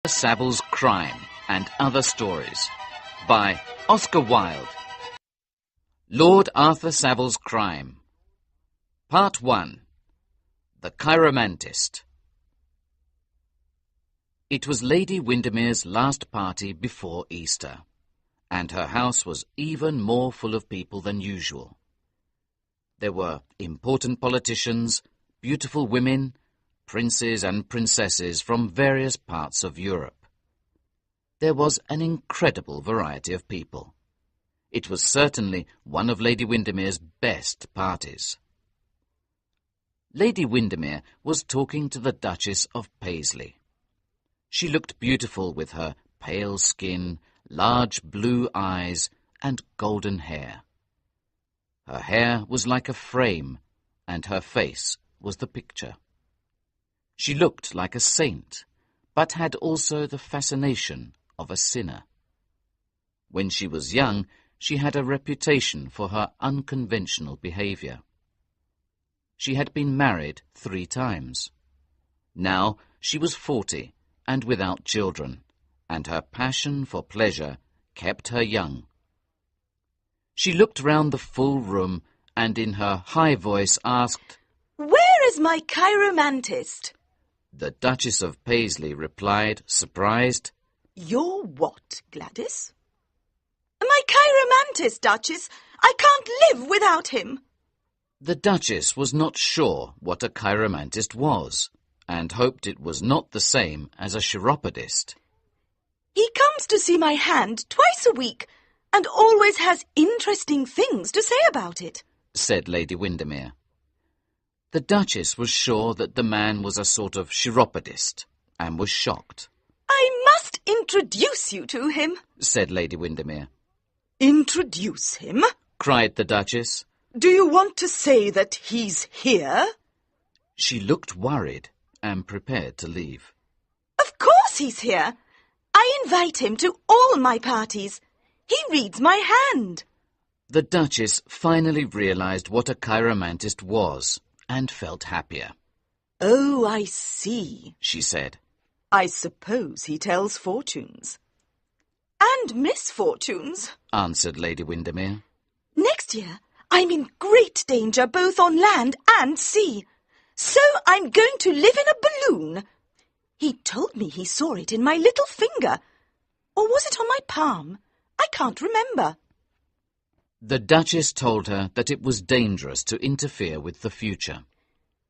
Savile's Crime and Other Stories by Oscar Wilde. Lord Arthur Savile's Crime. Part 1. The Chiromantist. It was Lady Windermere's last party before Easter, and her house was even more full of people than usual. There were important politicians, beautiful women, princes and princesses from various parts of Europe. There was an incredible variety of people. It was certainly one of Lady Windermere's best parties. Lady Windermere was talking to the Duchess of Paisley. She looked beautiful with her pale skin, large blue eyes, and golden hair. Her hair was like a frame, and her face was the picture. She looked like a saint, but had also the fascination of a sinner. When she was young, she had a reputation for her unconventional behavior. She had been married 3 times. Now she was 40 and without children, and her passion for pleasure kept her young. She looked round the full room and in her high voice asked, "Where is my chiromantist?" The Duchess of Paisley replied, surprised, "Your what, Gladys?" "My chiromantist, Duchess. I can't live without him." The Duchess was not sure what a chiromantist was, and hoped it was not the same as a chiropodist. "He comes to see my hand twice a week, and always has interesting things to say about it," said Lady Windermere. The Duchess was sure that the man was a sort of chiropodist, and was shocked. "I must introduce you to him," said Lady Windermere. "Introduce him?" cried the Duchess. "Do you want to say that he's here?" She looked worried and prepared to leave. "Of course he's here. I invite him to all my parties. He reads my hand." The Duchess finally realized what a chiromantist was, and felt happier. "Oh, I see," she said. "I suppose he tells fortunes." "And misfortunes," answered Lady Windermere. "Next year I'm in great danger both on land and sea, so I'm going to live in a balloon. He told me he saw it in my little finger. Or was it on my palm? I can't remember." The Duchess told her that it was dangerous to interfere with the future.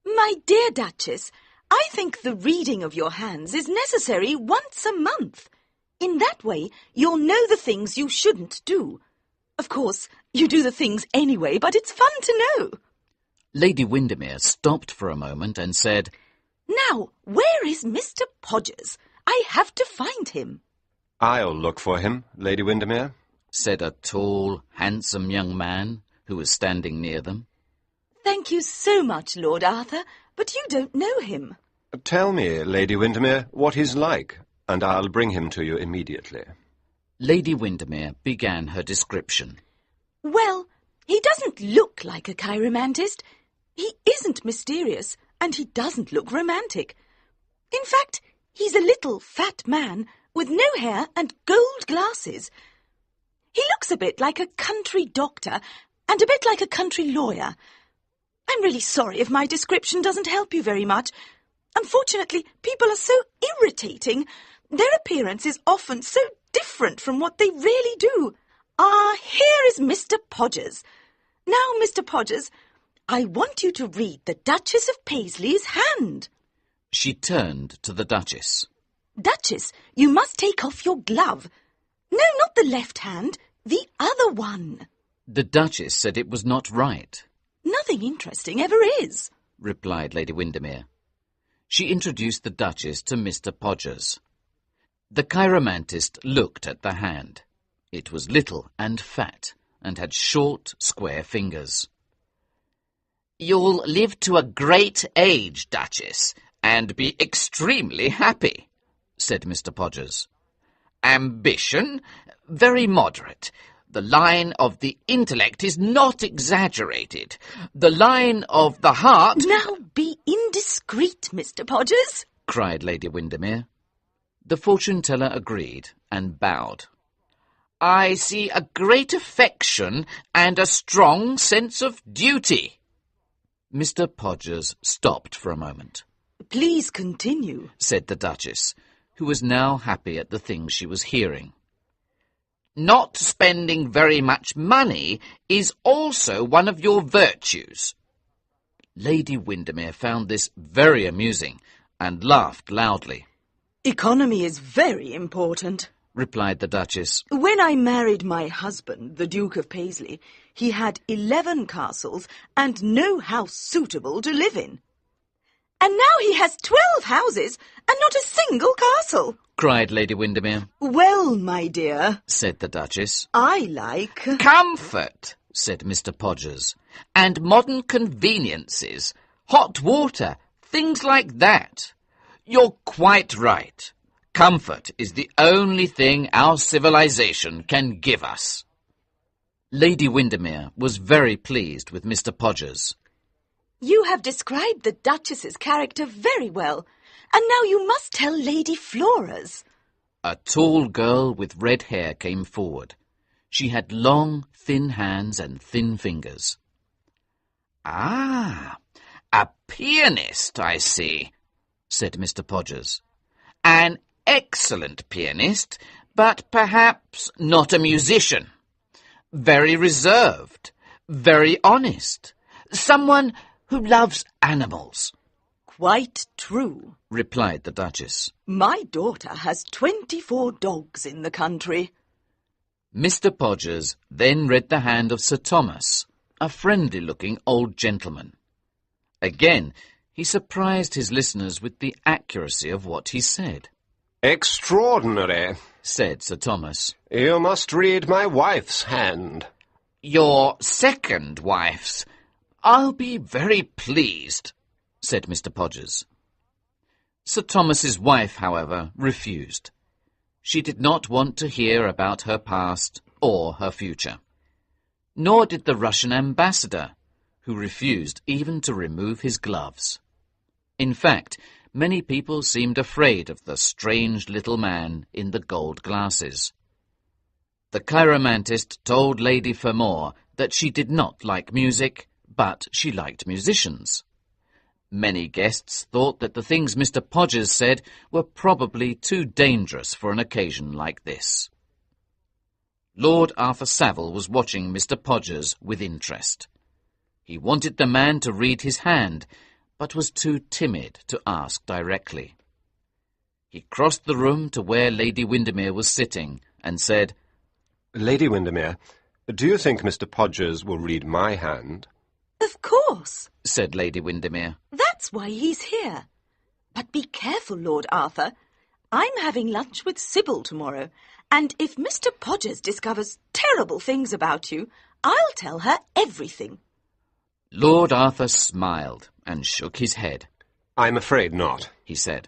"My dear Duchess, I think the reading of your hands is necessary once a month. In that way, you'll know the things you shouldn't do. Of course, you do the things anyway, but it's fun to know." Lady Windermere stopped for a moment and said, "Now, where is Mr. Podgers? I have to find him." "I'll look for him, Lady Windermere," said a tall, handsome young man who was standing near them. "Thank you so much, Lord Arthur, but you don't know him." "Tell me, Lady Windermere, what he's like, and I'll bring him to you immediately." Lady Windermere began her description. "Well, he doesn't look like a chiromantist. He isn't mysterious, and he doesn't look romantic. In fact, he's a little fat man with no hair and gold glasses. He looks a bit like a country doctor and a bit like a country lawyer. I'm really sorry if my description doesn't help you very much. Unfortunately, people are so irritating. Their appearance is often so different from what they really do. Here is Mr. Podgers. Now, Mr. Podgers, I want you to read the Duchess of Paisley's hand." She turned to the Duchess. "Duchess, you must take off your glove. No, not the left hand, the other one." The Duchess said it was not right. "Nothing interesting ever is," replied Lady Windermere. She introduced the Duchess to Mr. Podgers. The chiromantist looked at the hand. It was little and fat, and had short, square fingers. "You'll live to a great age, Duchess, and be extremely happy," said Mr. Podgers. "Ambition? Very moderate. The line of the intellect is not exaggerated. The line of the heart—" "Now be indiscreet, Mr. Podgers," cried Lady Windermere. The fortune-teller agreed and bowed. "I see a great affection and a strong sense of duty." Mr. Podgers stopped for a moment. "Please continue," said the Duchess, who was now happy at the things she was hearing. "Not spending very much money is also one of your virtues." Lady Windermere found this very amusing and laughed loudly. "Economy is very important," replied the Duchess. "When I married my husband, the Duke of Paisley, he had 11 castles and no house suitable to live in. And now he has 12 houses and not a single castle," cried Lady Windermere. "Well, my dear," said the Duchess, "I like comfort," said Mr. Podgers, "and modern conveniences, hot water, things like that. You're quite right. Comfort is the only thing our civilization can give us." Lady Windermere was very pleased with Mr. Podgers. "You have described the Duchess's character very well, and now you must tell Lady Flora's." A tall girl with red hair came forward. She had long, thin hands and thin fingers. "Ah, a pianist, I see," said Mr. Podgers. "An excellent pianist, but perhaps not a musician. Very reserved, very honest. Someone who loves animals." "Quite true," replied the Duchess. "My daughter has 24 dogs in the country." Mr. Podgers then read the hand of Sir Thomas, a friendly-looking old gentleman. Again, he surprised his listeners with the accuracy of what he said. "Extraordinary," said Sir Thomas. "You must read my wife's hand." "Your second wife's. I'll be very pleased," said Mr. Podgers. Sir Thomas's wife, however, refused. She did not want to hear about her past or her future. Nor did the Russian ambassador, who refused even to remove his gloves. In fact, many people seemed afraid of the strange little man in the gold glasses. The chiromantist told Lady Fermor that she did not like music, but she liked musicians. Many guests thought that the things Mr. Podgers said were probably too dangerous for an occasion like this. Lord Arthur Savile was watching Mr. Podgers with interest. He wanted the man to read his hand, but was too timid to ask directly. He crossed the room to where Lady Windermere was sitting and said, "Lady Windermere, do you think Mr. Podgers will read my hand?" "Of course," said Lady Windermere. "That's why he's here. But be careful, Lord Arthur. I'm having lunch with Sybil tomorrow, and if Mr. Podgers discovers terrible things about you, I'll tell her everything." Lord Arthur smiled and shook his head. "I'm afraid not," he said.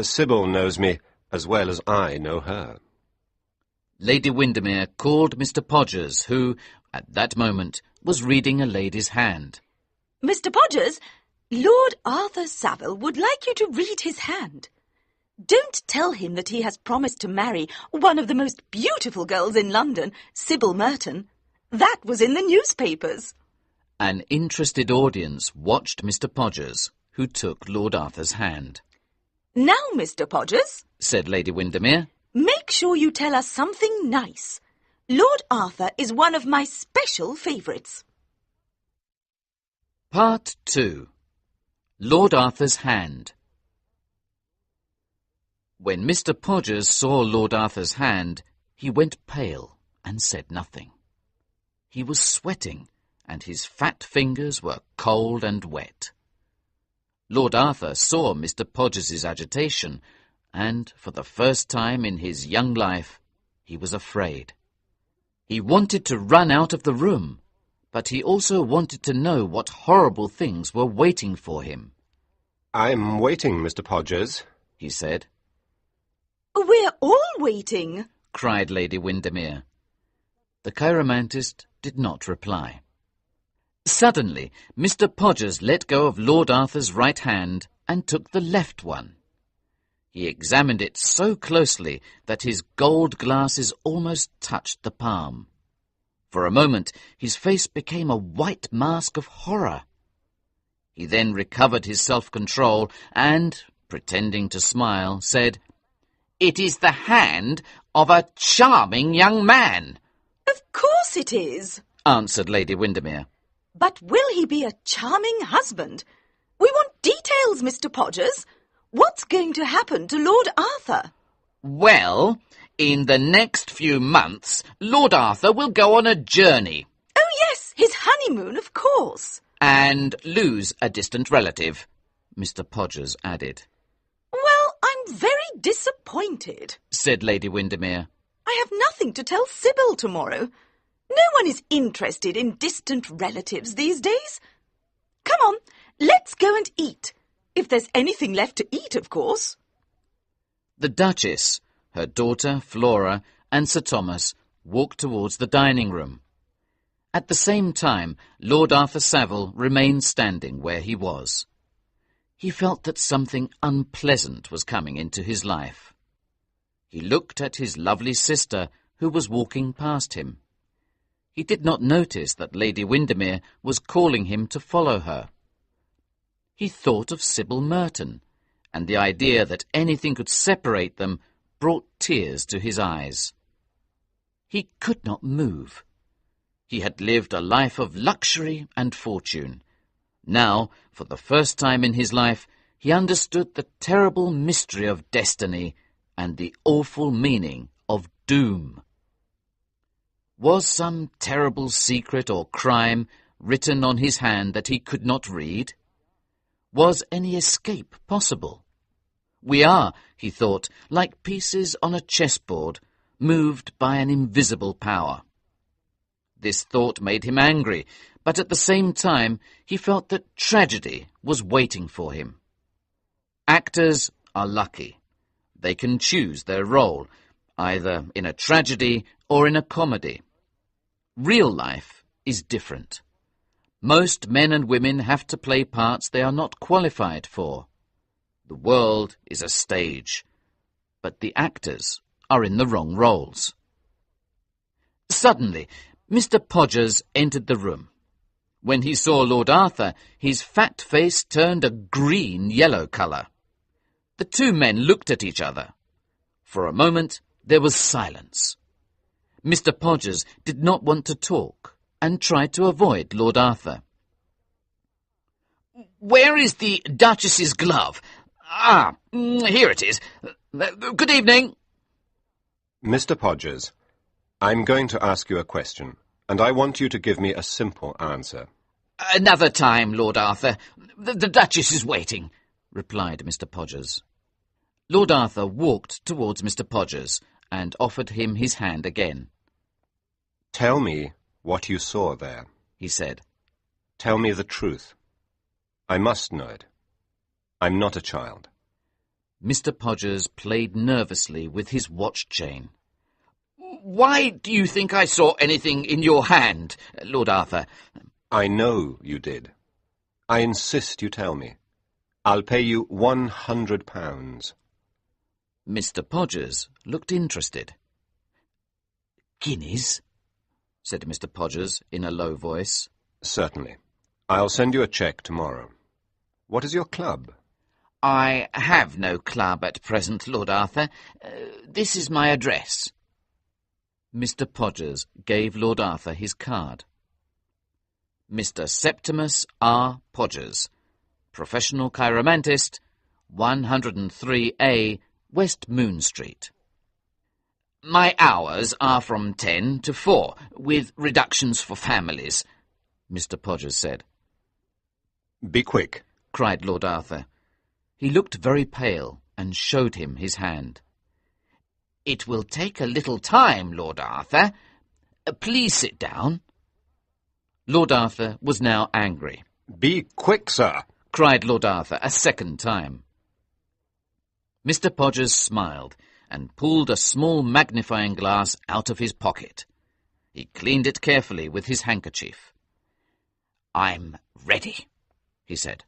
"Sybil knows me as well as I know her." Lady Windermere called Mr. Podgers, who, at that moment, was reading a lady's hand. "Mr. Podgers, Lord Arthur Savile would like you to read his hand. Don't tell him that he has promised to marry one of the most beautiful girls in London, Sybil Merton. That was in the newspapers." An interested audience watched Mr. Podgers, who took Lord Arthur's hand. "Now, Mr. Podgers," said Lady Windermere, "make sure you tell us something nice. Lord Arthur is one of my special favourites." Part 2. Lord Arthur's Hand. When Mr. Podgers saw Lord Arthur's hand, he went pale and said nothing. He was sweating, and his fat fingers were cold and wet. Lord Arthur saw Mr. Podgers's agitation, and for the first time in his young life, he was afraid. He wanted to run out of the room, but he also wanted to know what horrible things were waiting for him. "I'm waiting, Mr. Podgers," he said. "We're all waiting," cried Lady Windermere. The chiromantist did not reply. Suddenly, Mr. Podgers let go of Lord Arthur's right hand and took the left one. He examined it so closely that his gold glasses almost touched the palm. For a moment, his face became a white mask of horror. He then recovered his self-control and, pretending to smile, said, "It is the hand of a charming young man." Of course it is, answered Lady Windermere. But will he be a charming husband? We want details, Mr. Podgers. What's going to happen to Lord Arthur? Well, in the next few months, Lord Arthur will go on a journey. Oh, yes, his honeymoon, of course. And lose a distant relative, Mr. Podgers added. Well, I'm very disappointed, said Lady Windermere. I have nothing to tell Sybil tomorrow. No one is interested in distant relatives these days. Come on, let's go and eat. If there's anything left to eat, of course. The Duchess, her daughter Flora, and Sir Thomas walked towards the dining room. At the same time, Lord Arthur Savile remained standing where he was. He felt that something unpleasant was coming into his life. He looked at his lovely sister, who was walking past him. He did not notice that Lady Windermere was calling him to follow her. He thought of Sybil Merton, and the idea that anything could separate them brought tears to his eyes. He could not move. He had lived a life of luxury and fortune. Now, for the first time in his life, he understood the terrible mystery of destiny and the awful meaning of doom. Was some terrible secret or crime written on his hand that he could not read? Was any escape possible? We are, he thought, like pieces on a chessboard, moved by an invisible power. This thought made him angry, but at the same time he felt that tragedy was waiting for him. Actors are lucky. They can choose their role, either in a tragedy or in a comedy. Real life is different. Most men and women have to play parts they are not qualified for. The world is a stage, but the actors are in the wrong roles. Suddenly, Mr. Podgers entered the room. When he saw Lord Arthur, his fat face turned a green-yellow colour. The two men looked at each other. For a moment, there was silence. Mr. Podgers did not want to talk and tried to avoid Lord Arthur. "Where is the Duchess's glove? Ah, here it is. Good evening." Mr. Podgers, I'm going to ask you a question, and I want you to give me a simple answer. "Another time, Lord Arthur. The Duchess is waiting," replied Mr. Podgers. Lord Arthur walked towards Mr. Podgers and offered him his hand again. Tell me what you saw there, he said. Tell me the truth. I must know it. I'm not a child. Mr. Podgers played nervously with his watch chain. "Why do you think I saw anything in your hand, Lord Arthur?" I know you did. I insist you tell me. I'll pay you £100. Mr. Podgers looked interested. "Guineas?" said Mr. Podgers in a low voice. Certainly. I'll send you a cheque tomorrow. What is your club? "I have no club at present, Lord Arthur. This is my address." Mr. Podgers gave Lord Arthur his card. Mr. Septimus R. Podgers, professional chiromantist, 103A, West Moon Street. "My hours are from 10 to 4, with reductions for families," Mr. Podgers said. Be quick, cried Lord Arthur. He looked very pale and showed him his hand. "It will take a little time, Lord Arthur. Please sit down." Lord Arthur was now angry. Be quick, sir, cried Lord Arthur a second time. Mr. Podgers smiled and pulled a small magnifying glass out of his pocket. He cleaned it carefully with his handkerchief. "I'm ready," he said.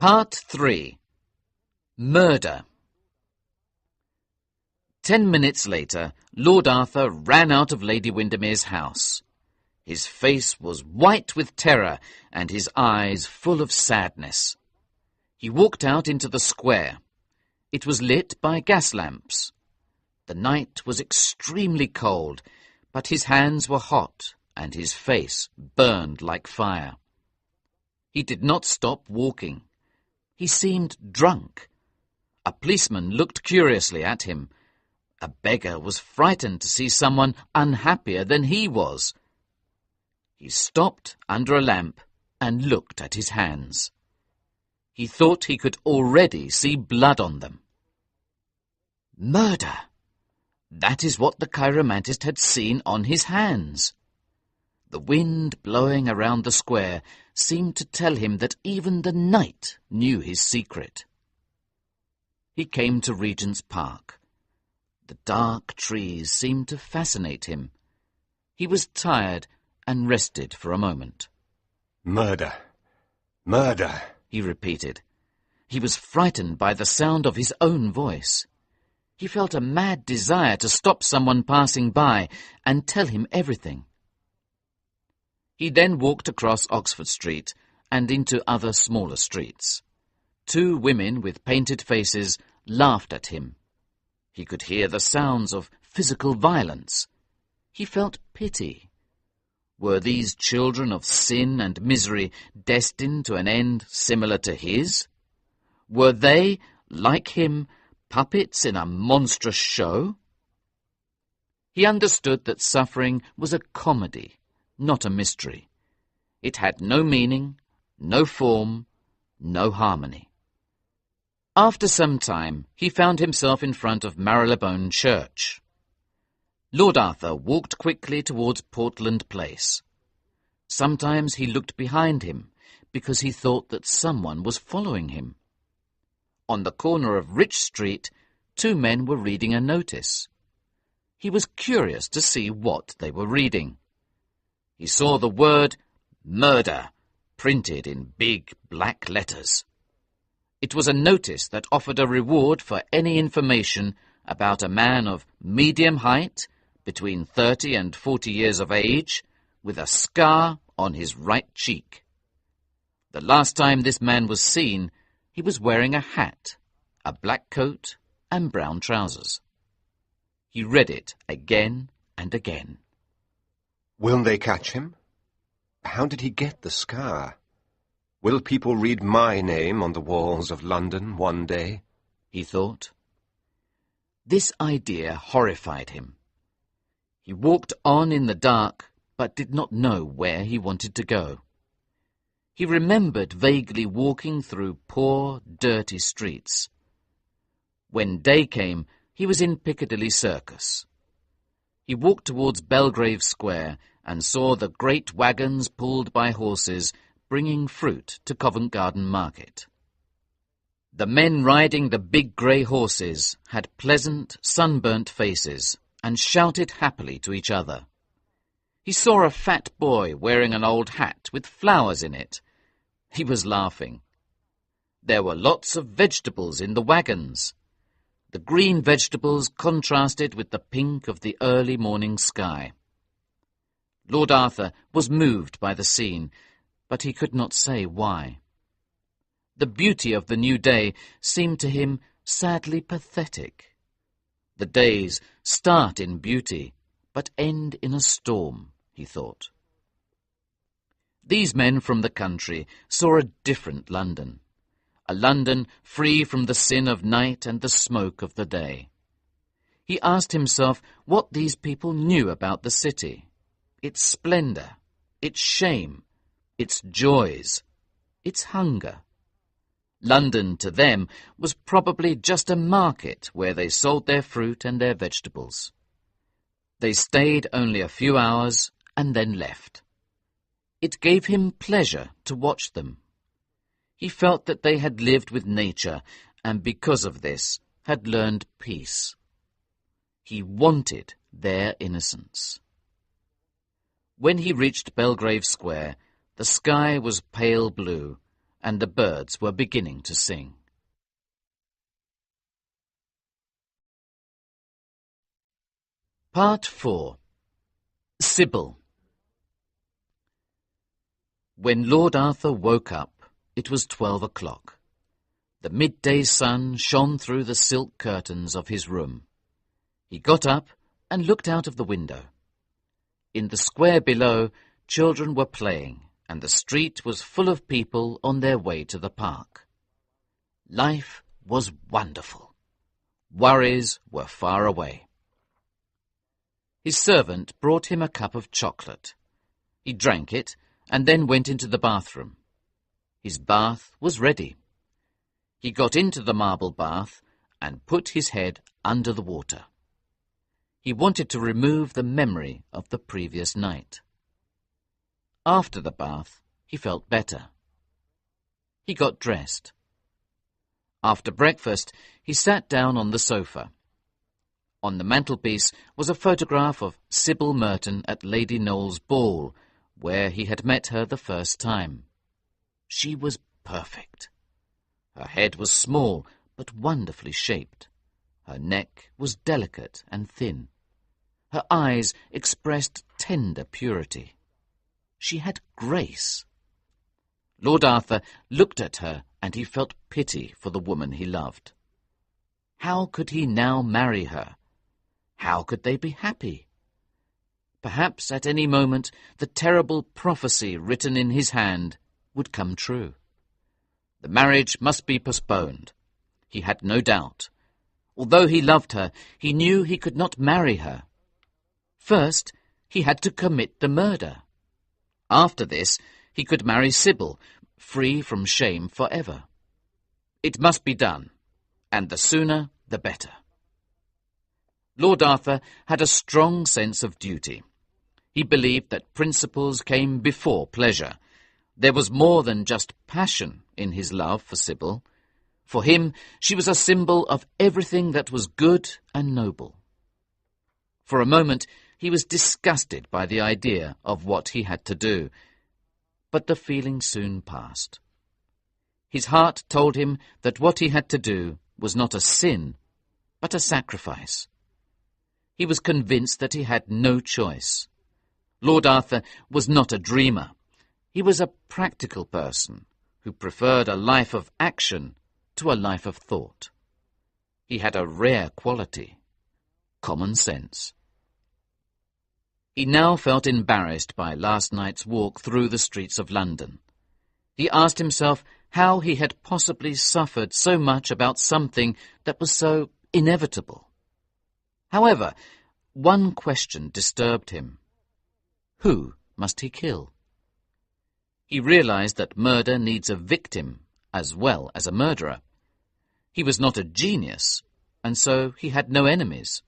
Part 3. Murder. 10 minutes later, Lord Arthur ran out of Lady Windermere's house. His face was white with terror and his eyes full of sadness. He walked out into the square. It was lit by gas lamps. The night was extremely cold, but his hands were hot and his face burned like fire. He did not stop walking. He seemed drunk. A policeman looked curiously at him. A beggar was frightened to see someone unhappier than he was. He stopped under a lamp and looked at his hands. He thought he could already see blood on them. Murder! That is what the chiromantist had seen on his hands. The wind blowing around the square seemed to tell him that even the night knew his secret. He came to Regent's Park. The dark trees seemed to fascinate him. He was tired and rested for a moment. Murder! Murder! He repeated. He was frightened by the sound of his own voice. He felt a mad desire to stop someone passing by and tell him everything. He then walked across Oxford Street and into other smaller streets. 2 women with painted faces laughed at him. He could hear the sounds of physical violence. He felt pity. Were these children of sin and misery destined to an end similar to his? Were they, like him, puppets in a monstrous show? He understood that suffering was a comedy, not a mystery. It had no meaning, no form, no harmony. After some time, he found himself in front of Marylebone Church. Lord Arthur walked quickly towards Portland Place. Sometimes he looked behind him, because he thought that someone was following him. On the corner of Rich Street, 2 men were reading a notice. He was curious to see what they were reading. He saw the word murder printed in big black letters. It was a notice that offered a reward for any information about a man of medium height, between 30 and 40 years of age, with a scar on his right cheek. The last time this man was seen, he was wearing a hat, a black coat, and brown trousers. He read it again and again. Will they catch him? How did he get the scar? Will people read my name on the walls of London one day? He thought. This idea horrified him. He walked on in the dark, but did not know where he wanted to go. He remembered vaguely walking through poor, dirty streets. When day came, he was in Piccadilly Circus. He walked towards Belgrave Square and saw the great wagons pulled by horses bringing fruit to Covent Garden Market. The men riding the big grey horses had pleasant, sunburnt faces and shouted happily to each other. He saw a fat boy wearing an old hat with flowers in it. He was laughing. There were lots of vegetables in the wagons. The green vegetables contrasted with the pink of the early morning sky. Lord Arthur was moved by the scene, but he could not say why. The beauty of the new day seemed to him sadly pathetic. The days start in beauty, but end in a storm, he thought. These men from the country saw a different London, a London free from the sin of night and the smoke of the day. He asked himself what these people knew about the city, its splendour, its shame, its joys, its hunger. London, to them, was probably just a market where they sold their fruit and their vegetables. They stayed only a few hours and then left. It gave him pleasure to watch them. He felt that they had lived with nature and because of this had learned peace. He wanted their innocence. When he reached Belgrave Square, the sky was pale blue, and the birds were beginning to sing. Part 4. Sybil. When Lord Arthur woke up, it was 12 o'clock. The midday sun shone through the silk curtains of his room. He got up and looked out of the window. In the square below, children were playing, and the street was full of people on their way to the park. Life was wonderful. Worries were far away. His servant brought him a cup of chocolate. He drank it and then went into the bathroom. His bath was ready. He got into the marble bath and put his head under the water. He wanted to remove the memory of the previous night. After the bath, he felt better. He got dressed. After breakfast, he sat down on the sofa. On the mantelpiece was a photograph of Sybil Merton at Lady Knowles' ball, where he had met her the first time. She was perfect. Her head was small, but wonderfully shaped. Her neck was delicate and thin. Her eyes expressed tender purity. She had grace. Lord Arthur looked at her, and he felt pity for the woman he loved. How could he now marry her? How could they be happy? Perhaps at any moment the terrible prophecy written in his hand would come true. The marriage must be postponed. He had no doubt. Although he loved her, he knew he could not marry her. First, he had to commit the murder. After this, he could marry Sybil, free from shame forever. It must be done, and the sooner the better. Lord Arthur had a strong sense of duty. He believed that principles came before pleasure. There was more than just passion in his love for Sybil. For him, she was a symbol of everything that was good and noble. For a moment, he was disgusted by the idea of what he had to do, but the feeling soon passed. His heart told him that what he had to do was not a sin, but a sacrifice. He was convinced that he had no choice. Lord Arthur was not a dreamer. He was a practical person who preferred a life of action to a life of thought. He had a rare quality, common sense. He now felt embarrassed by last night's walk through the streets of London. He asked himself how he had possibly suffered so much about something that was so inevitable. However, one question disturbed him. Who must he kill? He realized that murder needs a victim as well as a murderer. He was not a genius, and so he had no enemies.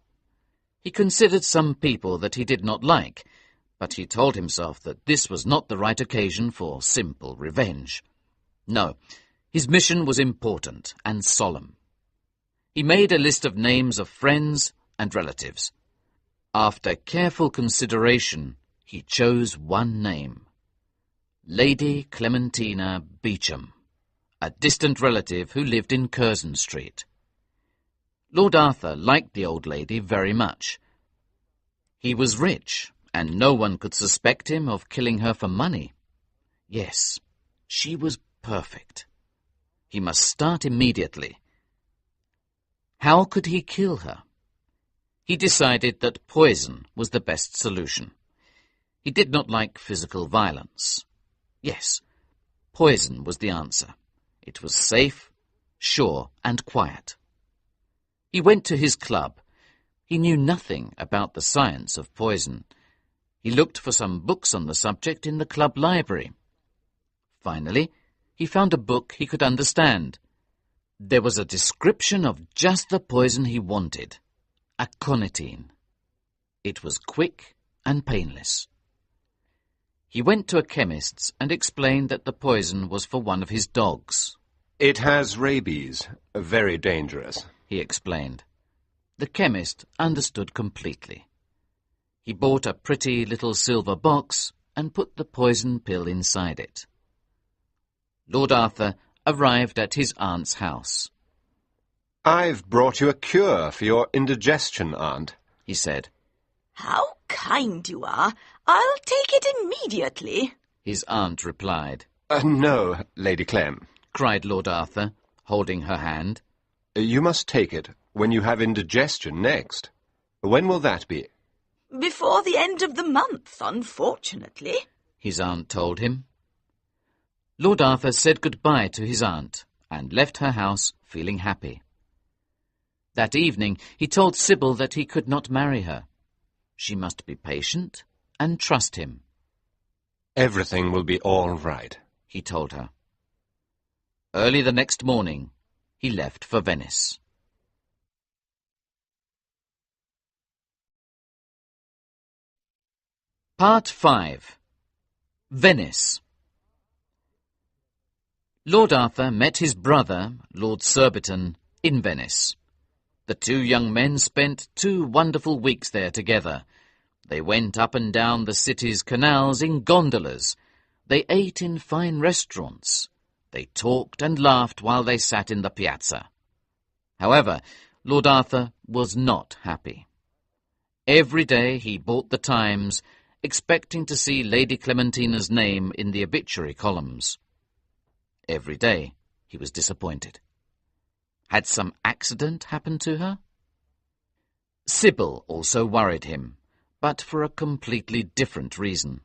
He considered some people that he did not like, but he told himself that this was not the right occasion for simple revenge. No, his mission was important and solemn. He made a list of names of friends and relatives. After careful consideration, he chose one name. Lady Clementina Beauchamp, a distant relative who lived in Curzon Street. Lord Arthur liked the old lady very much. He was rich, and no one could suspect him of killing her for money. Yes, she was perfect. He must start immediately. How could he kill her? He decided that poison was the best solution. He did not like physical violence. Yes, poison was the answer. It was safe, sure, and quiet. He went to his club. He knew nothing about the science of poison. He looked for some books on the subject in the club library. Finally, he found a book he could understand. There was a description of just the poison he wanted. Aconitine. It was quick and painless. He went to a chemist's and explained that the poison was for one of his dogs. It has rabies, very dangerous, he explained. The chemist understood completely. He bought a pretty little silver box and put the poison pill inside it. Lord Arthur arrived at his aunt's house. "I've brought you a cure for your indigestion, Aunt," he said. How kind you are. I'll take it immediately. His aunt replied. No, Lady Clem. Cried Lord Arthur, holding her hand. You must take it when you have indigestion next. When will that be? Before the end of the month, unfortunately, his aunt told him. Lord Arthur said goodbye to his aunt and left her house feeling happy. That evening he told Sybil that he could not marry her. She must be patient and trust him. Everything will be all right, he told her. Early the next morning, he left for Venice. Part 5. Venice. Lord Arthur met his brother, Lord Surbiton, in Venice. The two young men spent 2 wonderful weeks there together. They went up and down the city's canals in gondolas. They ate in fine restaurants. They talked and laughed while they sat in the piazza. However, Lord Arthur was not happy. Every day he bought the Times, expecting to see Lady Clementina's name in the obituary columns. Every day he was disappointed. Had some accident happened to her? Sybil also worried him, but for a completely different reason.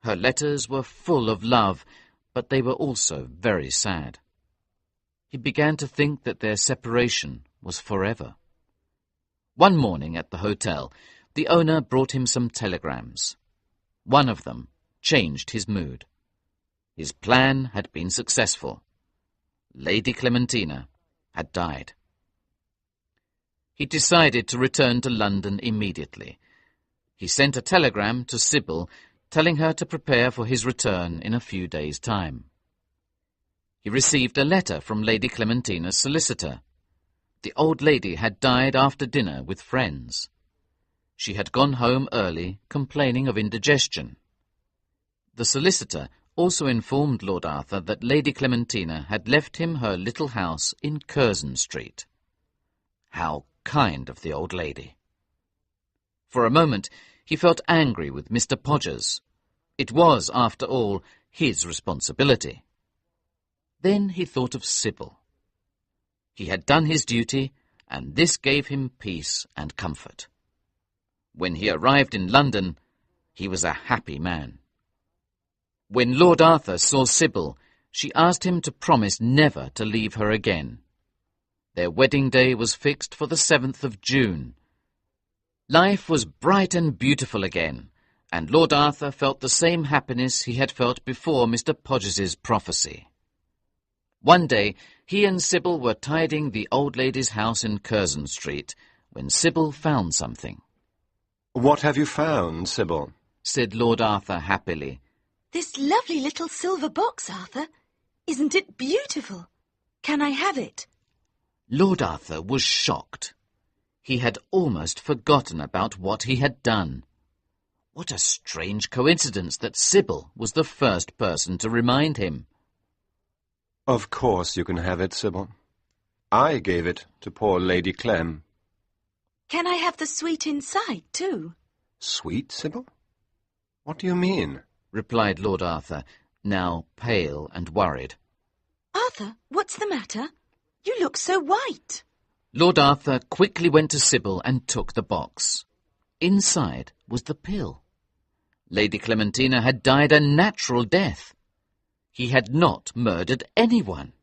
Her letters were full of love, but they were also very sad. He began to think that their separation was forever. One morning at the hotel, the owner brought him some telegrams. One of them changed his mood. His plan had been successful. Lady Clementina had died. He decided to return to London immediately. He sent a telegram to Sybil, telling her to prepare for his return in a few days' time. He received a letter from Lady Clementina's solicitor. The old lady had died after dinner with friends. She had gone home early, complaining of indigestion. The solicitor also informed Lord Arthur that Lady Clementina had left him her little house in Curzon Street. How kind of the old lady! For a moment he felt angry with Mr. Podgers. It was, after all, his responsibility. Then he thought of Sybil. He had done his duty, and this gave him peace and comfort. When he arrived in London, he was a happy man. When Lord Arthur saw Sybil, she asked him to promise never to leave her again. Their wedding day was fixed for the 7th of June. Life was bright and beautiful again, and Lord Arthur felt the same happiness he had felt before Mr. Podgers's prophecy. One day he and Sybil were tidying the old lady's house in Curzon Street, when Sybil found something. "What have you found, Sybil?" said Lord Arthur happily. This lovely little silver box, Arthur. Isn't it beautiful? Can I have it? Lord Arthur was shocked. He had almost forgotten about what he had done. What a strange coincidence that Sybil was the first person to remind him. "Of course you can have it, Sybil. I gave it to poor Lady Clem." Can I have the sweet inside, too? "Sweet, Sybil? What do you mean?" replied Lord Arthur, now pale and worried. Arthur, what's the matter? You look so white. Lord Arthur quickly went to Sybil and took the box. Inside was the pill. Lady Clementina had died a natural death. He had not murdered anyone.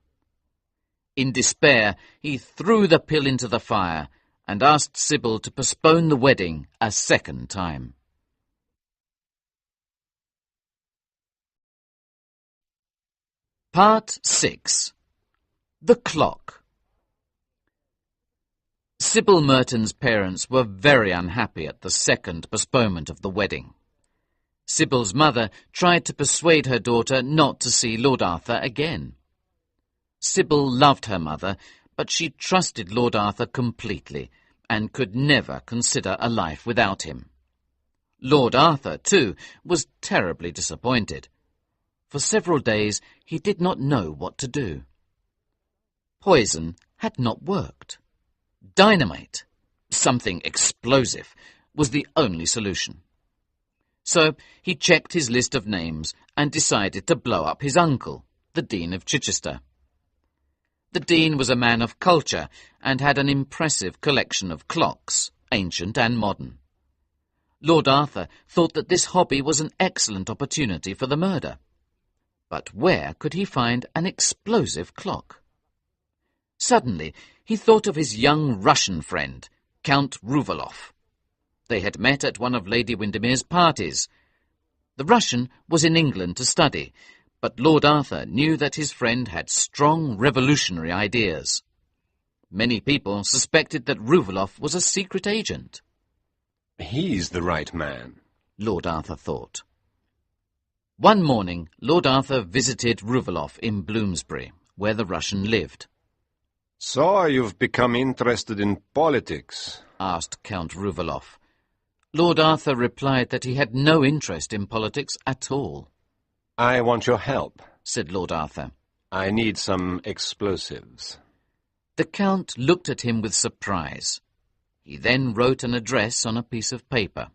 In despair, he threw the pill into the fire and asked Sybil to postpone the wedding a second time. Part 6. The Clock. Sybil Merton's parents were very unhappy at the second postponement of the wedding. Sybil's mother tried to persuade her daughter not to see Lord Arthur again. Sybil loved her mother, but she trusted Lord Arthur completely and could never consider a life without him. Lord Arthur, too, was terribly disappointed. For several days he did not know what to do. Poison had not worked. Dynamite, something explosive, was the only solution. So he checked his list of names and decided to blow up his uncle, the Dean of Chichester. The Dean was a man of culture and had an impressive collection of clocks, ancient and modern. Lord Arthur thought that this hobby was an excellent opportunity for the murder. But where could he find an explosive clock? Suddenly he thought of his young Russian friend, Count Rouvaloff. They had met at one of Lady Windermere's parties. The Russian was in England to study, but Lord Arthur knew that his friend had strong revolutionary ideas. Many people suspected that Rouvaloff was a secret agent. He's the right man, Lord Arthur thought. One morning, Lord Arthur visited Rouvaloff in Bloomsbury, where the Russian lived. So you've become interested in politics? Asked Count Rouvaloff. Lord Arthur replied that he had no interest in politics at all. I want your help, said Lord Arthur. I need some explosives. The Count looked at him with surprise. He then wrote an address on a piece of paper.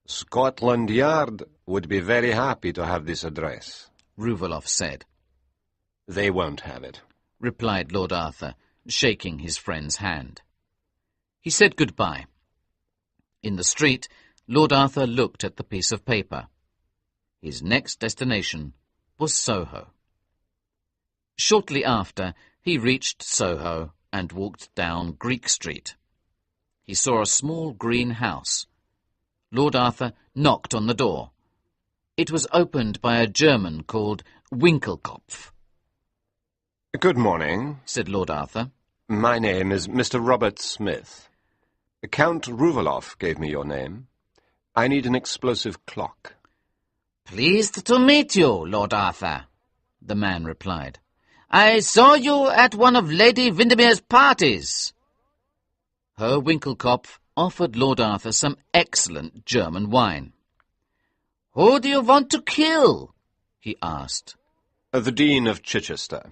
Scotland Yard would be very happy to have this address, Rouvaloff said. They won't have it, replied Lord Arthur, shaking his friend's hand. He said goodbye. In the street, Lord Arthur looked at the piece of paper. His next destination was Soho. Shortly after, he reached Soho and walked down Greek Street. He saw a small green house. Lord Arthur knocked on the door. It was opened by a German called Winkelkopf. Good morning, said Lord Arthur. My name is Mr. Robert Smith. Count Rouvaloff gave me your name. I need an explosive clock. Pleased to meet you, Lord Arthur, the man replied. I saw you at one of Lady Windermere's parties. Herr Winkelkopf offered Lord Arthur some excellent German wine. Who do you want to kill? He asked. The Dean of Chichester.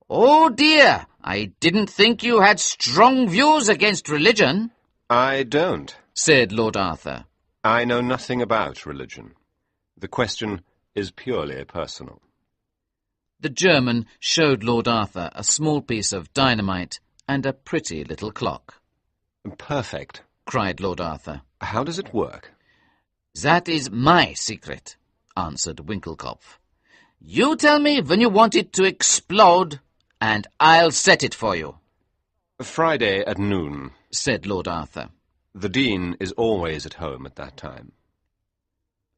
Oh dear, I didn't think you had strong views against religion. I don't, said Lord Arthur. I know nothing about religion. The question is purely personal. The German showed Lord Arthur a small piece of dynamite and a pretty little clock. Perfect, cried Lord Arthur. How does it work? That is my secret, answered Winkelkopf. You tell me when you want it to explode, and I'll set it for you. Friday at noon, said Lord Arthur. The Dean is always at home at that time.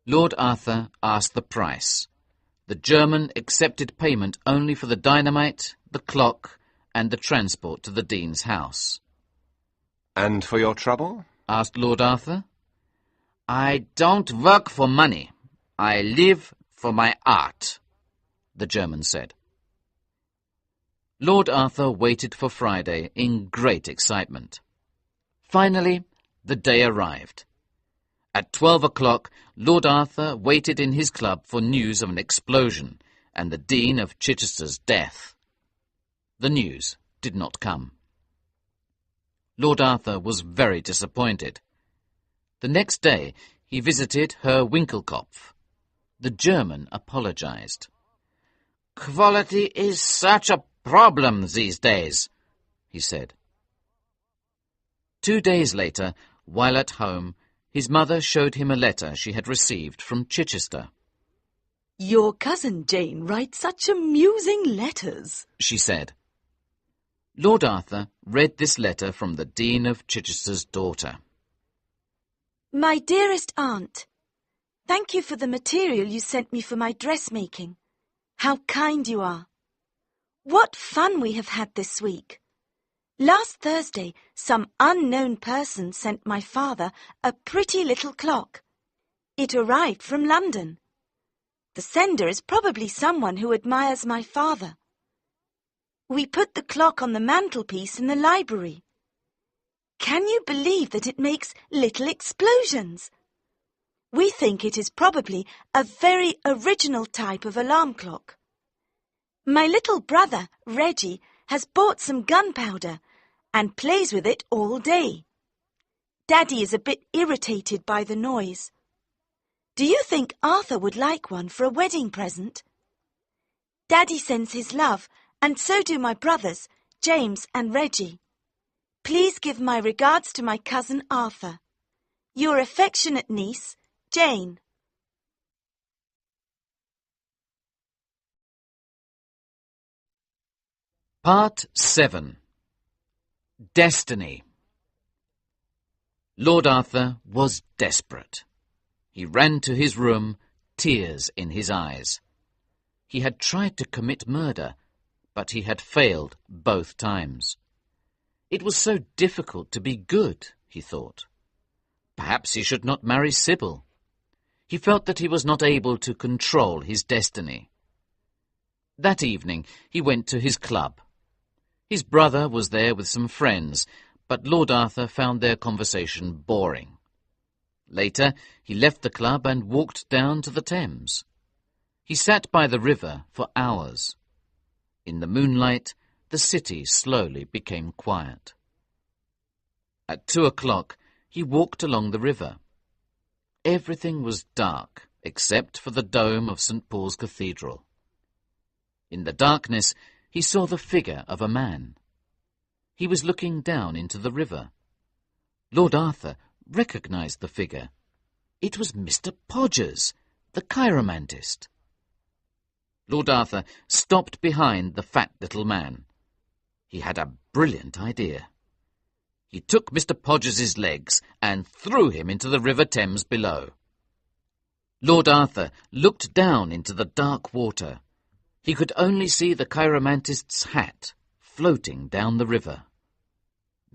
Lord Arthur asked the price. The German accepted payment only for the dynamite, the clock, and the transport to the Dean's house. And for your trouble? Asked Lord Arthur. I don't work for money. I live for my art, the German said. Lord Arthur waited for Friday in great excitement. Finally, the day arrived. At 12 o'clock, Lord Arthur waited in his club for news of an explosion and the Dean of Chichester's death. The news did not come. Lord Arthur was very disappointed. The next day, he visited Herr Winkelkopf. The German apologized. Quality is such a problem these days, he said. 2 days later, while at home, his mother showed him a letter she had received from Chichester. Your cousin Jane writes such amusing letters, she said. Lord Arthur read this letter from the Dean of Chichester's daughter. My dearest aunt, thank you for the material you sent me for my dressmaking. How kind you are. What fun we have had this week. Last Thursday, some unknown person sent my father a pretty little clock. It arrived from London. The sender is probably someone who admires my father. We put the clock on the mantelpiece in the library. Can you believe that it makes little explosions? We think it is probably a very original type of alarm clock. My little brother, Reggie, has bought some gunpowder and plays with it all day. Daddy is a bit irritated by the noise. Do you think Arthur would like one for a wedding present? Daddy sends his love, and so do my brothers, James and Reggie. Please give my regards to my cousin Arthur. Your affectionate niece, Jane. Part 7. Destiny. Lord Arthur was desperate. He ran to his room, tears in his eyes. He had tried to commit murder, but he had failed both times. It was so difficult to be good, he thought. Perhaps he should not marry Sybil. He felt that he was not able to control his destiny. That evening he went to his club. His brother was there with some friends, but Lord Arthur found their conversation boring. Later he left the club and walked down to the Thames. He sat by the river for hours. In the moonlight, the city slowly became quiet. At 2 o'clock, he walked along the river. Everything was dark, except for the dome of St. Paul's Cathedral. In the darkness, he saw the figure of a man. He was looking down into the river. Lord Arthur recognized the figure. It was Mr. Podgers, the chiromantist. Lord Arthur stopped behind the fat little man. He had a brilliant idea. He took Mr. Podgers's legs and threw him into the River Thames below. Lord Arthur looked down into the dark water. He could only see the chiromantist's hat floating down the river.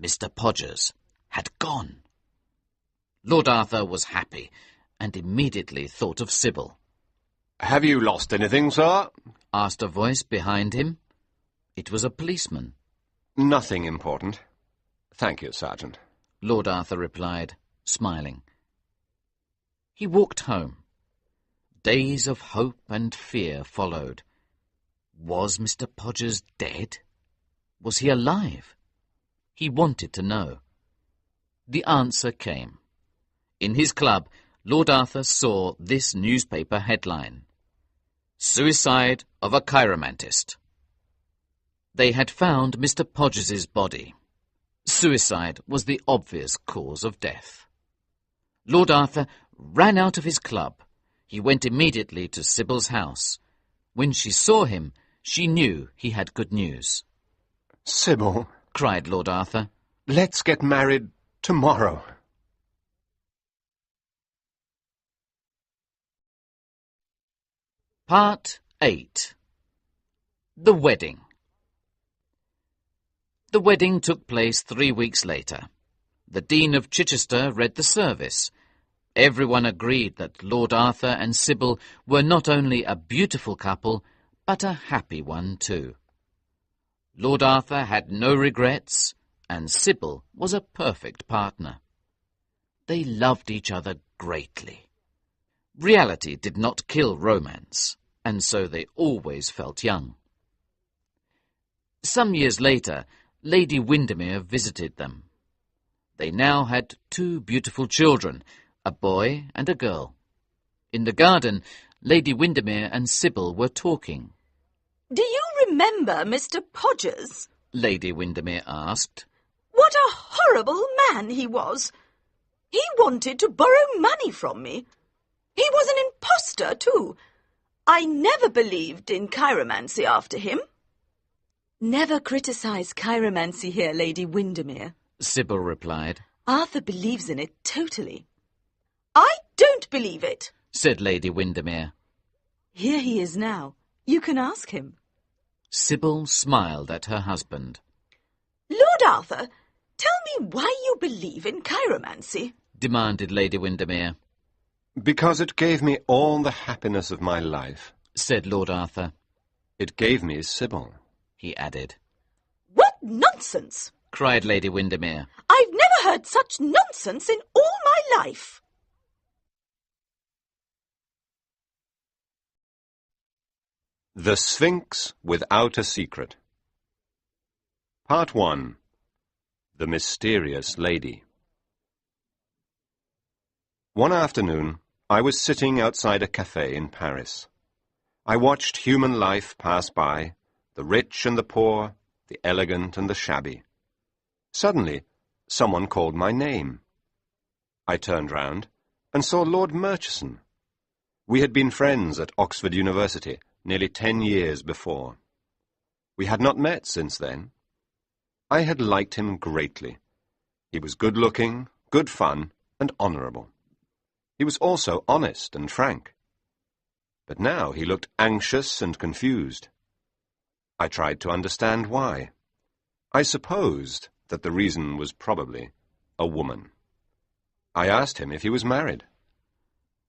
Mr. Podgers had gone. Lord Arthur was happy and immediately thought of Sybil. "Have you lost anything, sir?" asked a voice behind him. It was a policeman. "Nothing important. Thank you, Sergeant," Lord Arthur replied, smiling. He walked home. Days of hope and fear followed. Was Mr. Podgers dead? Was he alive? He wanted to know. The answer came. In his club, Lord Arthur saw this newspaper headline: "Suicide of a chiromantist." They had found Mr. Podgers's body. Suicide was the obvious cause of death. Lord Arthur ran out of his club. He went immediately to Sybil's house. When she saw him, she knew he had good news. "Sybil," cried Lord Arthur, "let's get married tomorrow." Part 8. The Wedding. The wedding took place 3 weeks later. The Dean of Chichester read the service. Everyone agreed that Lord Arthur and Sybil were not only a beautiful couple, but a happy one too. Lord Arthur had no regrets, and Sybil was a perfect partner. They loved each other greatly. Reality did not kill romance, and so they always felt young. Some years later, Lady Windermere visited them. They now had 2 beautiful children, a boy and a girl. In the garden, Lady Windermere and Sybil were talking. Do you remember Mr. Podgers? Lady Windermere asked. What a horrible man he was! He wanted to borrow money from me. He was an impostor, too. I never believed in chiromancy after him. Never criticize chiromancy here, Lady Windermere, Sybil replied. Arthur believes in it totally. I don't believe it, said Lady Windermere. Here he is now. You can ask him. Sybil smiled at her husband. Lord Arthur, tell me why you believe in chiromancy, demanded Lady Windermere. "Because it gave me all the happiness of my life," said Lord Arthur. "It gave me Sybil," he added. What nonsense! cried Lady Windermere. I've never heard such nonsense in all my life. The Sphinx Without a Secret. Part 1. The Mysterious Lady. One afternoon, I was sitting outside a café in Paris. I watched human life pass by, the rich and the poor, the elegant and the shabby. Suddenly, someone called my name. I turned round and saw Lord Murchison. We had been friends at Oxford University nearly 10 years before. We had not met since then. I had liked him greatly. He was good-looking, good fun, and honourable. He was also honest and frank. But now he looked anxious and confused. I tried to understand why. I supposed that the reason was probably a woman. I asked him if he was married.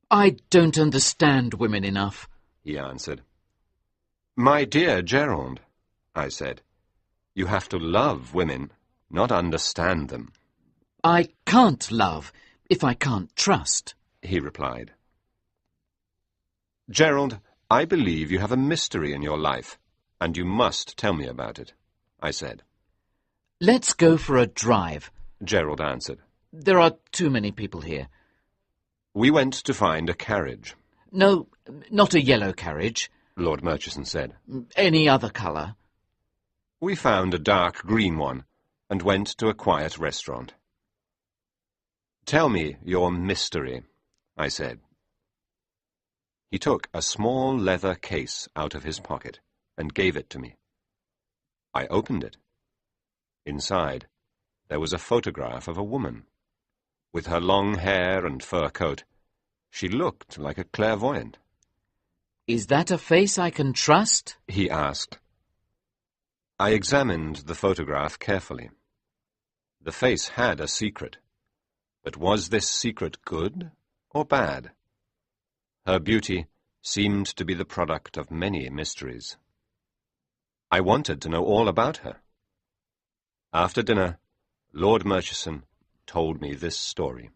I don't understand women enough, he answered. My dear Gerald, I said, you have to love women, not understand them. I can't love if I can't trust, he replied. Gerald, I believe you have a mystery in your life, and you must tell me about it, I said. Let's go for a drive, Gerald answered. There are too many people here. We went to find a carriage. No, not a yellow carriage, Lord Murchison said. Any other colour. We found a dark green one and went to a quiet restaurant. Tell me your mystery, I said. He took a small leather case out of his pocket and gave it to me. I opened it. Inside, there was a photograph of a woman. With her long hair and fur coat, she looked like a clairvoyant. Is that a face I can trust? He asked. I examined the photograph carefully. The face had a secret. But was this secret good or bad? Her beauty seemed to be the product of many mysteries. I wanted to know all about her. After dinner, Lord Murchison told me this story.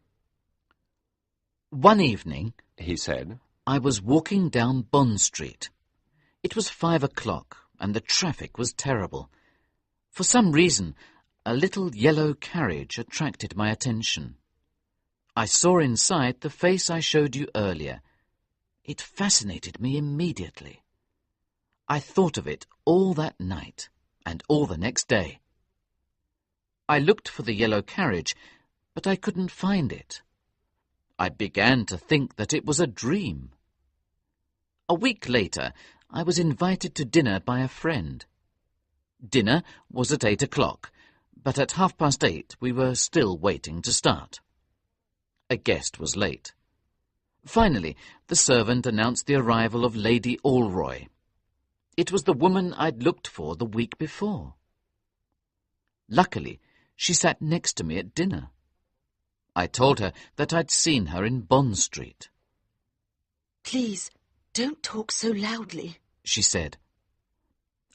One evening, he said, I was walking down Bond Street. It was 5 o'clock, and the traffic was terrible. For some reason, a little yellow carriage attracted my attention. I saw inside the face I showed you earlier. It fascinated me immediately. I thought of it all that night, and all the next day. I looked for the yellow carriage, but I couldn't find it. I began to think that it was a dream. A week later, I was invited to dinner by a friend. Dinner was at 8 o'clock, but at 8:30 we were still waiting to start. A guest was late. Finally, the servant announced the arrival of Lady Alroy. It was the woman I'd looked for the week before. Luckily, she sat next to me at dinner. I told her that I'd seen her in Bond Street. Please, don't talk so loudly, she said.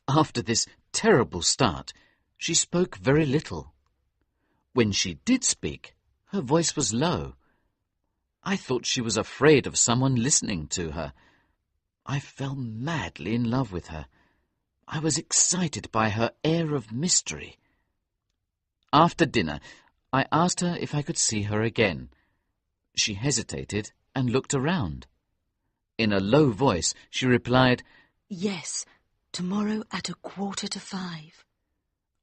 After this terrible start, she spoke very little. When she did speak, her voice was low. I thought she was afraid of someone listening to her. I fell madly in love with her. I was excited by her air of mystery. After dinner, I asked her if I could see her again. She hesitated and looked around. In a low voice, she replied, Yes, tomorrow at 5:15.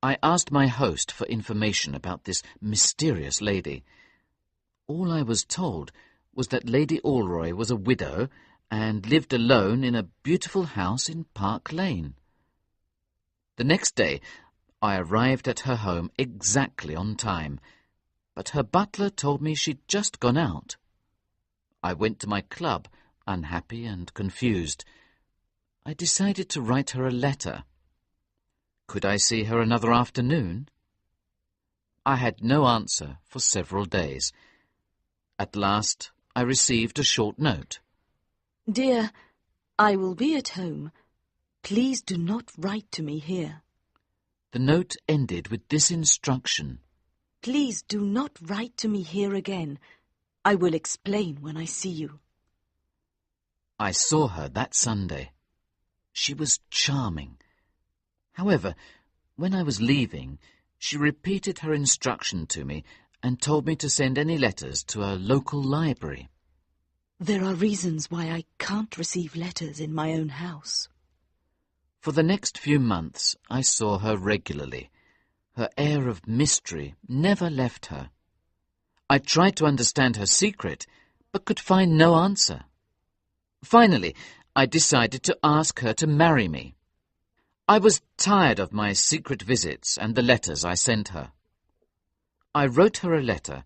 I asked my host for information about this mysterious lady. All I was told was that Lady Alroy was a widow and lived alone in a beautiful house in Park Lane. The next day, I arrived at her home exactly on time, but her butler told me she'd just gone out. I went to my club, unhappy and confused. I decided to write her a letter. Could I see her another afternoon? I had no answer for several days. At last, I received a short note. Dear, I will be at home. Please do not write to me here. The note ended with this instruction. Please do not write to me here again. I will explain when I see you. I saw her that Sunday. She was charming. However, when I was leaving, she repeated her instruction to me and told me to send any letters to a local library. There are reasons why I can't receive letters in my own house. For the next few months, I saw her regularly. Her air of mystery never left her. I tried to understand her secret, but could find no answer. Finally, I decided to ask her to marry me. I was tired of my secret visits and the letters I sent her. I wrote her a letter.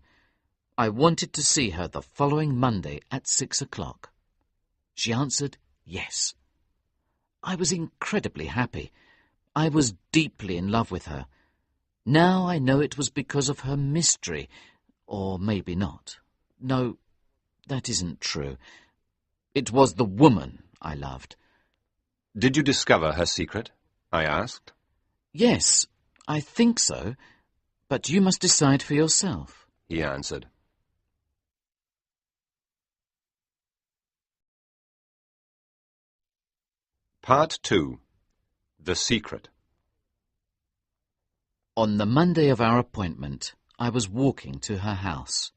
I wanted to see her the following Monday at 6 o'clock. She answered yes. I was incredibly happy. I was deeply in love with her. Now I know it was because of her mystery, or maybe not. No, that isn't true. It was the woman I loved. Did you discover her secret? I asked. Yes, I think so, but you must decide for yourself, he answered. Part 2. The Secret. On the Monday of our appointment, I was walking to her house.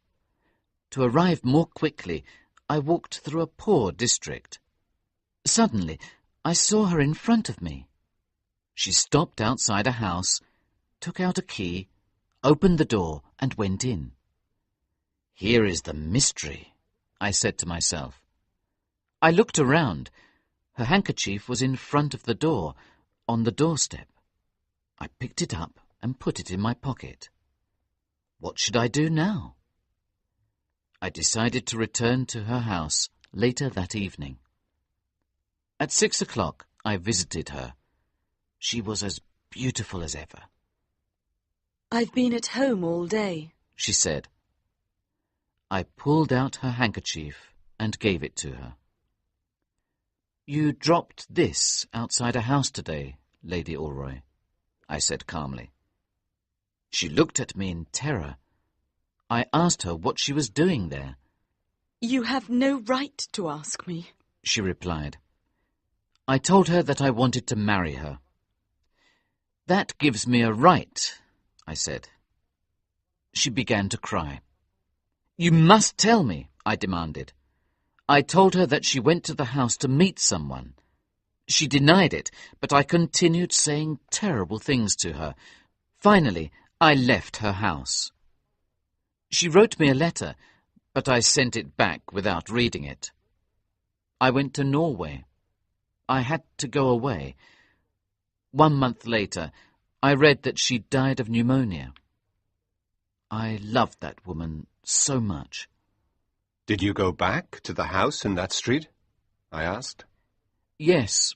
To arrive more quickly, I walked through a poor district. Suddenly, I saw her in front of me. She stopped outside a house, took out a key, opened the door, and went in. Here is the mystery, I said to myself. I looked around. Her handkerchief was in front of the door, on the doorstep. I picked it up and put it in my pocket. What should I do now? I decided to return to her house later that evening. At 6 o'clock, I visited her. She was as beautiful as ever. I've been at home all day, she said. I pulled out her handkerchief and gave it to her. You dropped this outside a house today, Lady Alroy, I said calmly. She looked at me in terror. I asked her what she was doing there. You have no right to ask me, she replied. I told her that I wanted to marry her. That gives me a right, I said. She began to cry. You must tell me, I demanded. I told her that she went to the house to meet someone. She denied it, but I continued saying terrible things to her. Finally, I left her house. She wrote me a letter, but I sent it back without reading it. I went to Norway. I had to go away. 1 month later, I read that she died of pneumonia. I loved that woman so much. Did you go back to the house in that street? I asked. Yes.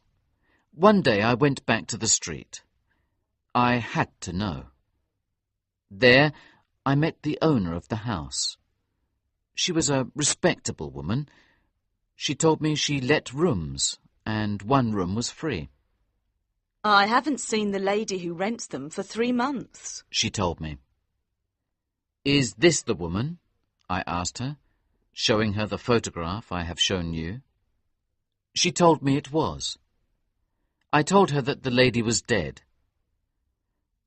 One day I went back to the street. I had to know. There I met the owner of the house. She was a respectable woman. She told me she let rooms, and one room was free. I haven't seen the lady who rents them for 3 months, she told me. Is this the woman? I asked her, showing her the photograph I have shown you. She told me it was. I told her that the lady was dead.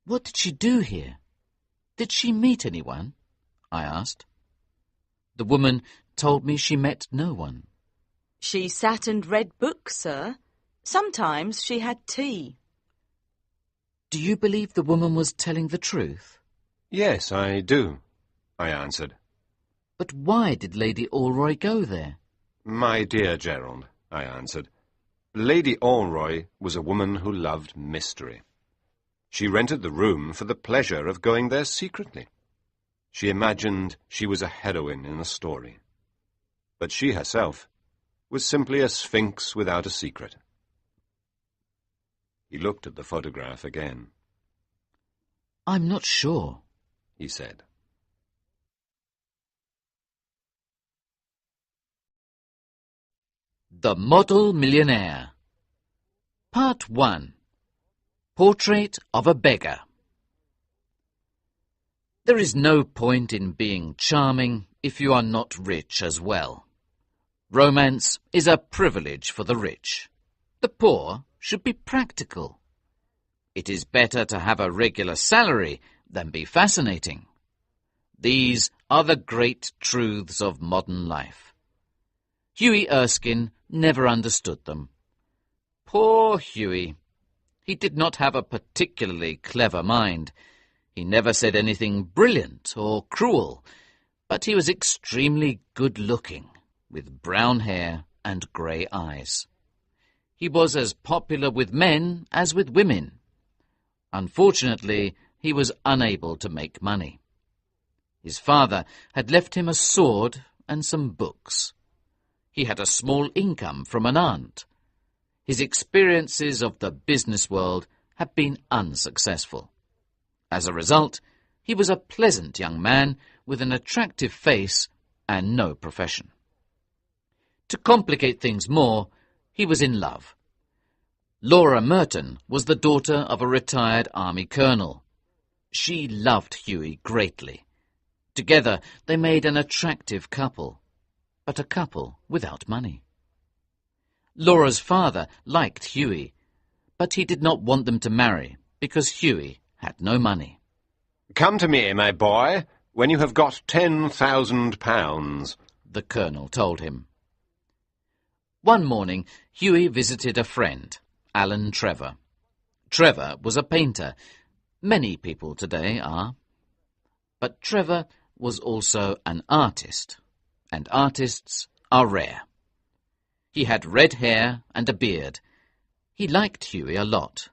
What did she do here? Did she meet anyone? I asked. The woman told me she met no one. She sat and read books, sir. Sometimes she had tea. Do you believe the woman was telling the truth? Yes, I do, I answered. But why did Lady Alroy go there? My dear Gerald, I answered, Lady Alroy was a woman who loved mystery. She rented the room for the pleasure of going there secretly. She imagined she was a heroine in a story. But she herself was simply a sphinx without a secret. He looked at the photograph again. I'm not sure, he said. The Model Millionaire. Part 1. Portrait of a Beggar. There is no point in being charming if you are not rich as well. Romance is a privilege for the rich. The poor should be practical. It is better to have a regular salary than be fascinating. These are the great truths of modern life. Hughie Erskine never understood them. Poor Hughie! He did not have a particularly clever mind. He never said anything brilliant or cruel, but he was extremely good-looking, with brown hair and grey eyes. He was as popular with men as with women. Unfortunately, he was unable to make money. His father had left him a sword and some books. He had a small income from an aunt. His experiences of the business world had been unsuccessful. As a result, he was a pleasant young man with an attractive face and no profession. To complicate things more, he was in love. Laura Merton was the daughter of a retired army colonel. She loved Hughie greatly. Together they made an attractive couple, but a couple without money. Laura's father liked Hughie, but he did not want them to marry because Hughie had no money. "Come to me, my boy, when you have got £10,000, the colonel told him. One morning, Hughie visited a friend, Alan Trevor. Trevor was a painter. Many people today are. But Trevor was also an artist, and artists are rare. He had red hair and a beard. He liked Hughie a lot.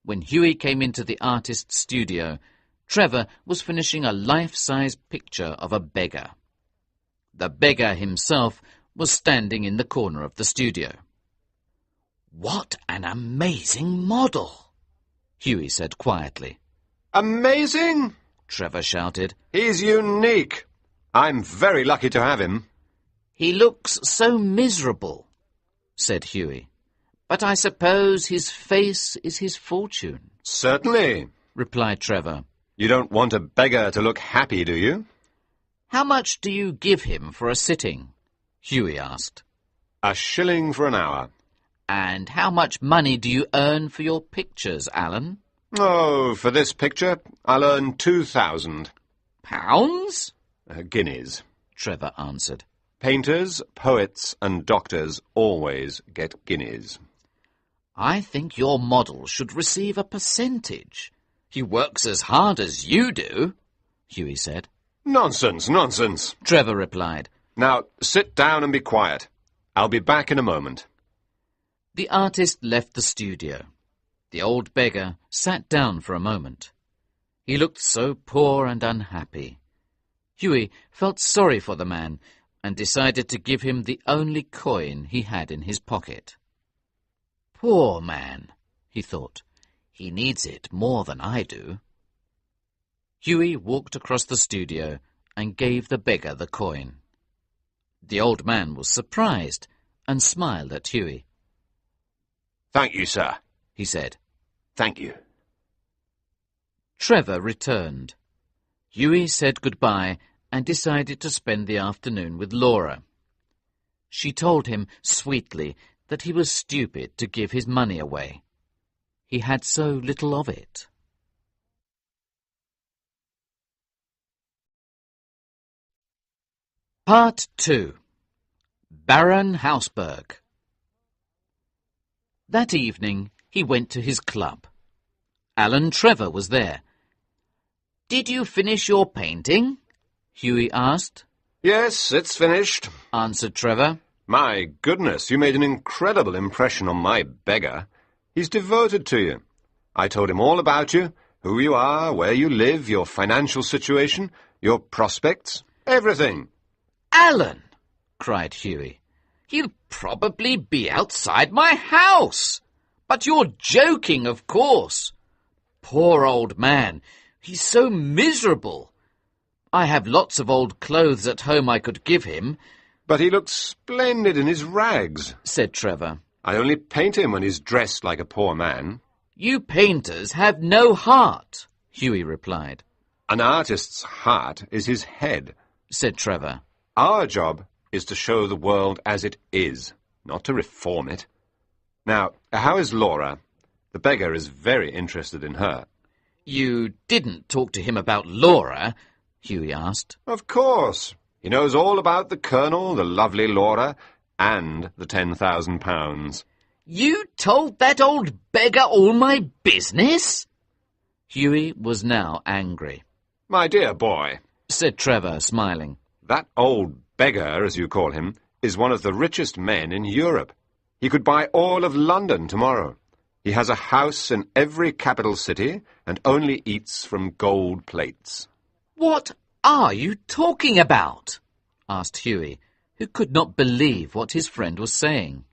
When Hughie came into the artist's studio, Trevor was finishing a life-size picture of a beggar. The beggar himself was standing in the corner of the studio. "What an amazing model!" Hughie said quietly. "Amazing?" Trevor shouted. "He's unique. I'm very lucky to have him." "He looks so miserable," said Hughie. "But I suppose his face is his fortune." "Certainly," replied Trevor. "You don't want a beggar to look happy, do you?" "How much do you give him for a sitting?" Hughie asked. "1 shilling for an hour." "And how much money do you earn for your pictures, Alan?" "Oh, for this picture, I'll earn 2,000. "Pounds?" Guineas," Trevor answered. "Painters, poets, and doctors always get guineas." "I think your model should receive a percentage. He works as hard as you do," Hughie said. "Nonsense, nonsense," Trevor replied. "Now, sit down and be quiet. I'll be back in a moment." The artist left the studio. The old beggar sat down for a moment. He looked so poor and unhappy. Hughie felt sorry for the man and decided to give him the only coin he had in his pocket. "Poor man," he thought. "He needs it more than I do." Hughie walked across the studio and gave the beggar the coin. The old man was surprised and smiled at Hughie. "Thank you, sir," he said. "Thank you." Trevor returned. Hughie said goodbye and decided to spend the afternoon with Laura. She told him sweetly that he was stupid to give his money away. He had so little of it. Part 2. Baron Hausberg. That evening he went to his club. Alan Trevor was there. "Did you finish your painting?" Hughie asked. "Yes, it's finished," answered Trevor. "My goodness, you made an incredible impression on my beggar. He's devoted to you. I told him all about you, who you are, where you live, your financial situation, your prospects, everything." "Alan!" cried Hughie. "He'll probably be outside my house. But you're joking, of course. Poor old man. He's so miserable. I have lots of old clothes at home I could give him." "But he looks splendid in his rags," said Trevor. "I only paint him when he's dressed like a poor man." "You painters have no heart," Hughie replied. "An artist's heart is his head," said Trevor. "Our job is to show the world as it is, not to reform it. Now, How is Laura? The beggar is very interested in her. You didn't talk to him about Laura? Hughie asked. Of course. He knows all about the Colonel, the lovely Laura, and the £10,000. You told that old beggar all my business? Hughie was now angry. My dear boy, Said Trevor, smiling. that old beggar, as you call him, is one of the richest men in Europe. He could buy all of London tomorrow. He has a house in every capital city and only eats from gold plates. What are you talking about? Asked Hughie, who could not believe what his friend was saying.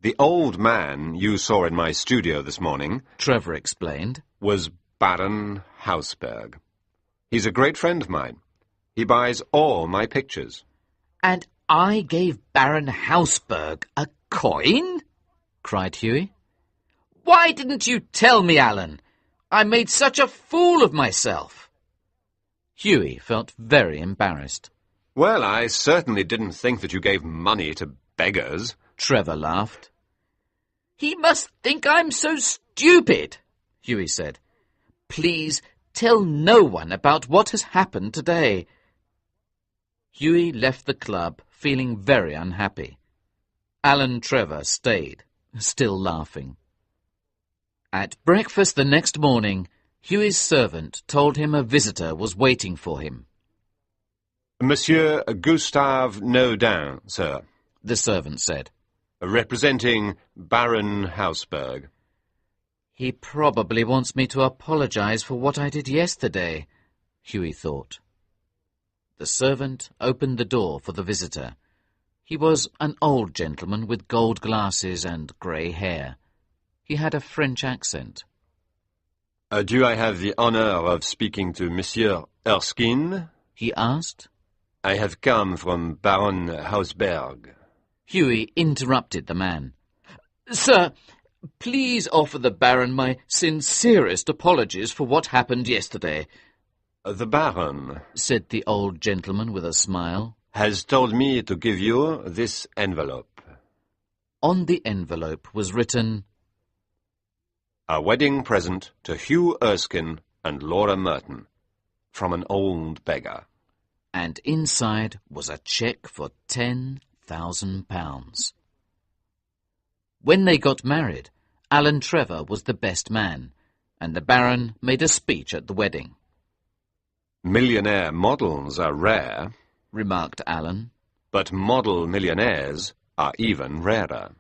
The old man you saw in my studio this morning, Trevor explained. was Baron Hausberg. He's a great friend of mine. He buys all my pictures. And I gave Baron Hausberg a coin? Cried Hughie. Why didn't you tell me, Alan? I made such a fool of myself. Hughie felt very embarrassed. Well, I certainly didn't think that you gave money to beggars. Trevor laughed. He must think I'm so stupid, Hughie said. Please tell no one about what has happened today. Hughie left the club feeling very unhappy. Alan Trevor stayed, still laughing. At breakfast the next morning, Hughie's servant told him a visitor was waiting for him. Monsieur Gustave Naudin, sir, The servant said. representing Baron Hausberg. He probably wants me to apologize for what I did yesterday, Hughie thought. The servant opened the door for the visitor. He was an old gentleman with gold glasses and grey hair. He had a French accent. Do I have the honor of speaking to Monsieur Erskine? He asked. I have come from Baron Hausberg. Hughie interrupted the man. Sir, please offer the Baron my sincerest apologies for what happened yesterday, The Baron said the old gentleman with a smile. has told me to give you this envelope. On the envelope was written, A wedding present to Hugh Erskine and Laura Merton, from an old beggar. and inside was a cheque for £10,000. When they got married, Alan Trevor was the best man, and the Baron made a speech at the wedding. Millionaire models are rare, Remarked Alan. but model millionaires are even rarer.